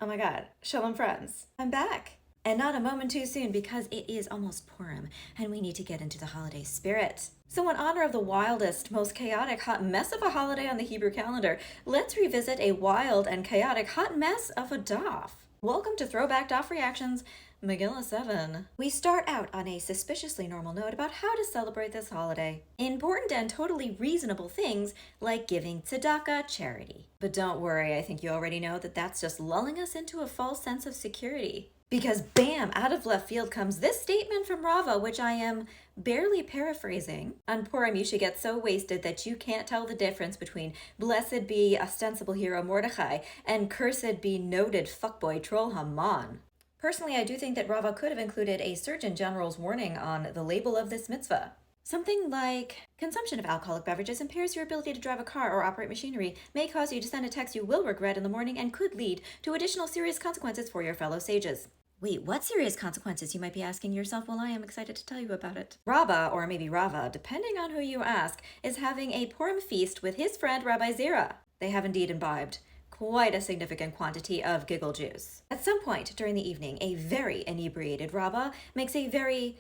Oh my god, Shalom friends, I'm back. And not a moment too soon because it is almost Purim and we need to get into the holiday spirit. So in honor of the wildest, most chaotic hot mess of a holiday on the Hebrew calendar, let's revisit a wild and chaotic hot mess of a daf. Welcome to Throwback Daf Reactions, Megillah 7. We start out on a suspiciously normal note about how to celebrate this holiday. Important and totally reasonable things like giving tzedakah, charity. But don't worry, I think you already know that that's just lulling us into a false sense of security. Because bam, out of left field comes this statement from Rava, which I am barely paraphrasing. On Purim, you should get so wasted that you can't tell the difference between blessed be ostensible hero Mordechai and cursed be noted fuckboy troll Haman. Personally, I do think that Rava could have included a Surgeon General's warning on the label of this mitzvah. Something like, consumption of alcoholic beverages impairs your ability to drive a car or operate machinery, may cause you to send a text you will regret in the morning, and could lead to additional serious consequences for your fellow sages. Wait, what serious consequences, you might be asking yourself? Well, I am excited to tell you about it. Rabba, or maybe Rava, depending on who you ask, is having a Purim feast with his friend Rabbi Zera. They have indeed imbibed quite a significant quantity of giggle juice. At some point during the evening, a very inebriated Rabba makes a very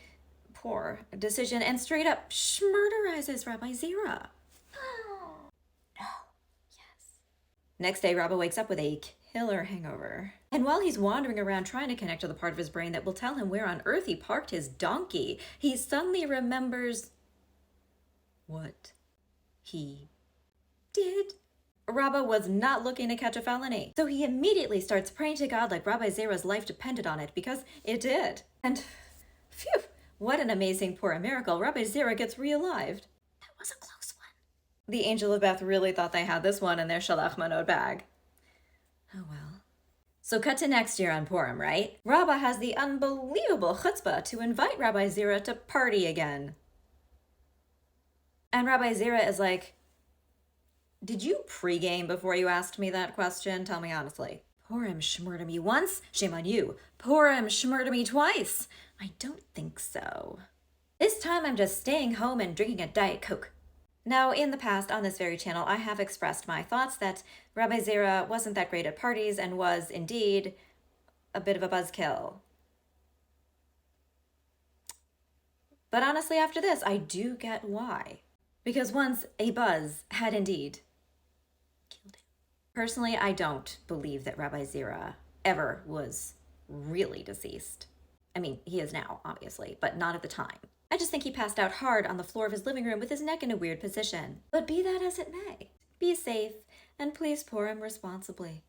poor decision and straight up schmurderizes Rabbi Zera. Oh, no. Yes. Next day, Rabba wakes up with a killer hangover. And while he's wandering around trying to connect to the part of his brain that will tell him where on earth he parked his donkey, he suddenly remembers what he did. Rabba was not looking to catch a felony, so he immediately starts praying to God like Rabbi Zera's life depended on it, because it did. And phew, what an amazing Purim miracle. Rabbi Zera gets re-alived. That was a close one. The Angel of Beth really thought they had this one in their Shalach Manot bag. Oh well. So cut to next year on Purim, right? Rabba has the unbelievable chutzpah to invite Rabbi Zera to party again. And Rabbi Zera is like, did you pregame before you asked me that question? Tell me honestly. Purim shmurda me once, shame on you. Purim shmurda me twice. I don't think so. This time I'm just staying home and drinking a Diet Coke. Now, in the past, on this very channel, I have expressed my thoughts that Rabbi Zera wasn't that great at parties and was, indeed, a bit of a buzzkill. But honestly, after this, I do get why. Because once a buzz had indeed killed him. Personally, I don't believe that Rabbi Zera ever was really deceased. I mean, he is now, obviously, but not at the time. I just think he passed out hard on the floor of his living room with his neck in a weird position. But be that as it may, be safe and please pour him responsibly.